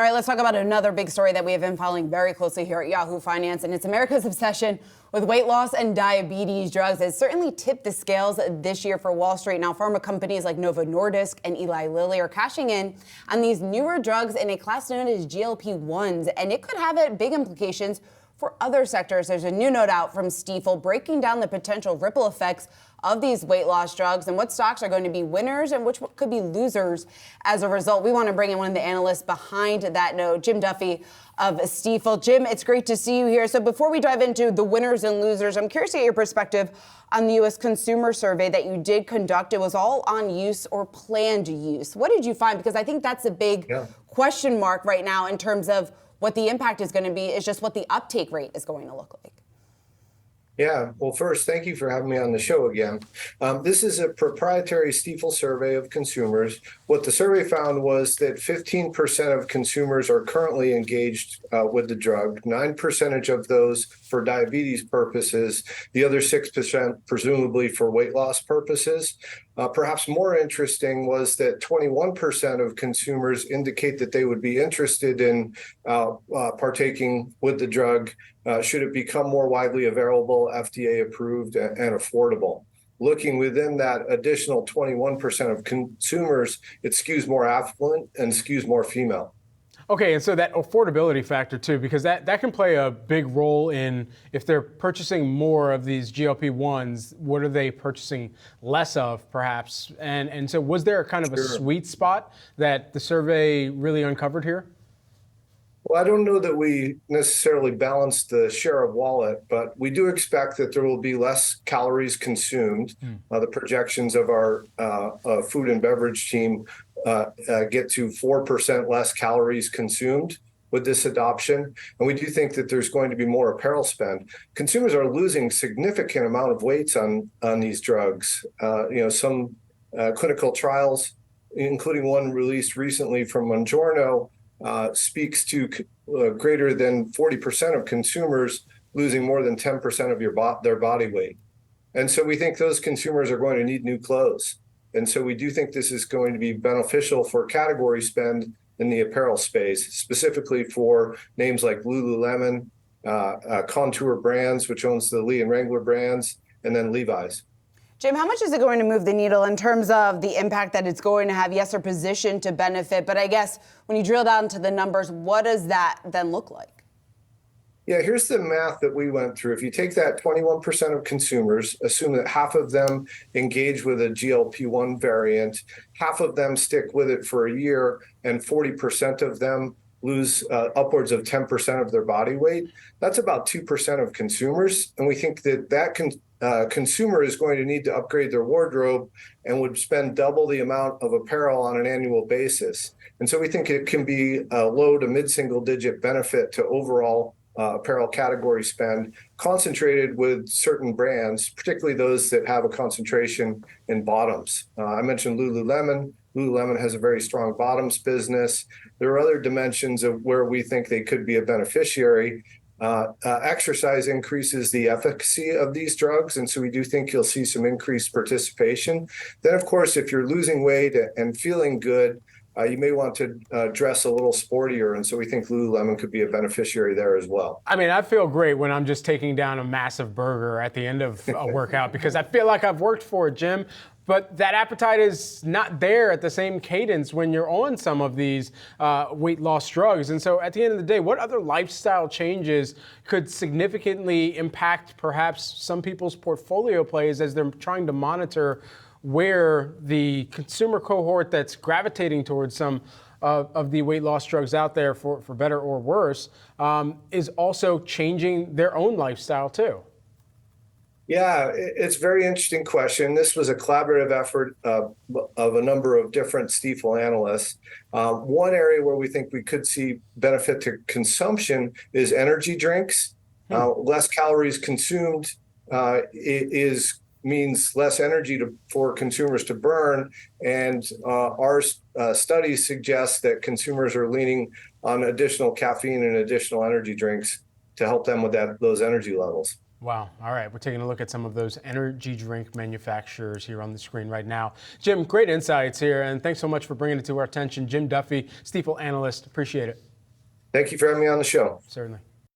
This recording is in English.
All right, let's talk about another big story that we have been following very closely here at Yahoo Finance, and it's America's obsession with weight loss and diabetes drugs. It's certainly tipped the scales this year for Wall Street. Now, pharma companies like Novo Nordisk and Eli Lilly are cashing in on these newer drugs in a class known as GLP-1s, and it could have big implications for other sectors. There's a new note out from Stifel breaking down the potential ripple effects of these weight loss drugs and what stocks are going to be winners and which could be losers as a result. We want to bring in one of the analysts behind that note, Jim Duffy of Stifel. Jim, it's great to see you here. So before we dive into the winners and losers, I'm curious to get your perspective on the U.S. consumer survey that you did conduct. It was all on use or planned use. What did you find? Because I think that's a big question mark right now in terms of what the impact is going to be, is just what the uptake rate is going to look like. Yeah, well, first, thank you for having me on the show again. This is a proprietary Stifel survey of consumers. What the survey found was that 15% of consumers are currently engaged with the drug, 9% of those for diabetes purposes, the other 6% presumably for weight loss purposes. Perhaps more interesting was that 21% of consumers indicate that they would be interested in partaking with the drug should it become more widely available, FDA approved, and affordable. Looking within that additional 21% of consumers, it skews more affluent and skews more female. Okay, and so that affordability factor too, because that can play a big role in if they're purchasing more of these GLP-1s, what are they purchasing less of perhaps? And so was there a kind of a sweet spot that the survey really uncovered here? Well, I don't know that we necessarily balance the share of wallet, but we do expect that there will be less calories consumed. The projections of our food and beverage team get to 4% less calories consumed with this adoption. And we do think that there's going to be more apparel spend. Consumers are losing significant amount of weights on these drugs. Some clinical trials, including one released recently from Mounjaro, speaks to greater than 40% of consumers losing more than 10% of their body weight. And so we think those consumers are going to need new clothes. And so we do think this is going to be beneficial for category spend in the apparel space, specifically for names like Lululemon, Contour Brands, which owns the Lee and Wrangler brands, and then Levi's. Jim, how much is it going to move the needle in terms of the impact that it's going to have? Yes, they're positioned to benefit, but I guess when you drill down to the numbers, what does that then look like? Yeah, here's the math that we went through. If you take that 21% of consumers, assume that half of them engage with a GLP-1 variant, half of them stick with it for a year, and 40% of them lose upwards of 10% of their body weight, that's about 2% of consumers. And we think that consumer is going to need to upgrade their wardrobe and would spend double the amount of apparel on an annual basis. And so we think it can be a low to mid-single digit benefit to overall apparel category spend, concentrated with certain brands, particularly those that have a concentration in bottoms. I mentioned Lululemon. Lululemon has a very strong bottoms business. There are other dimensions of where we think they could be a beneficiary. Exercise increases the efficacy of these drugs, and so we do think you'll see some increased participation. Then, of course, if you're losing weight and feeling good, you may want to dress a little sportier, and so we think Lululemon could be a beneficiary there as well. I mean, I feel great when I'm just taking down a massive burger at the end of a workout because I feel like I've worked for it, Jim. But that appetite is not there at the same cadence when you're on some of these weight loss drugs. And so at the end of the day, what other lifestyle changes could significantly impact perhaps some people's portfolio plays as they're trying to monitor where the consumer cohort that's gravitating towards some of the weight loss drugs out there for better or worse is also changing their own lifestyle too? Yeah, it's a very interesting question. This was a collaborative effort of a number of different Stifel analysts. One area where we think we could see benefit to consumption is energy drinks. Less calories consumed means less energy for consumers to burn. And our studies suggest that consumers are leaning on additional caffeine and additional energy drinks to help them with those energy levels. Wow. All right. We're taking a look at some of those energy drink manufacturers here on the screen right now. Jim, great insights here, and thanks so much for bringing it to our attention. Jim Duffy, Stifel Analyst. Appreciate it. Thank you for having me on the show. Certainly.